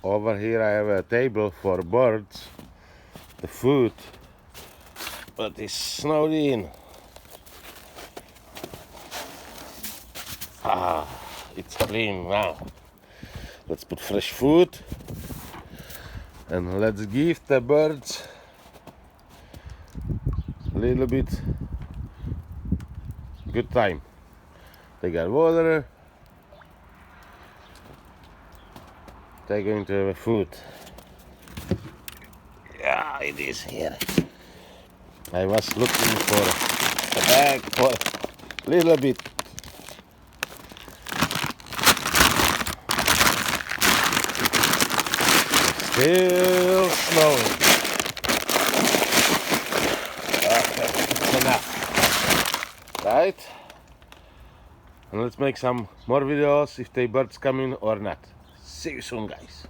Over here I have a table for birds, the food, but it's snowed in. It's clean now. Let's put fresh food and let's give the birds a little bit good time. They got water, they're going to have food. Yeah, it is here. I was looking for a bag for a little bit. Still snowing. Okay, it's enough. Right? And let's make some more videos if the birds come in or not. See you soon, guys.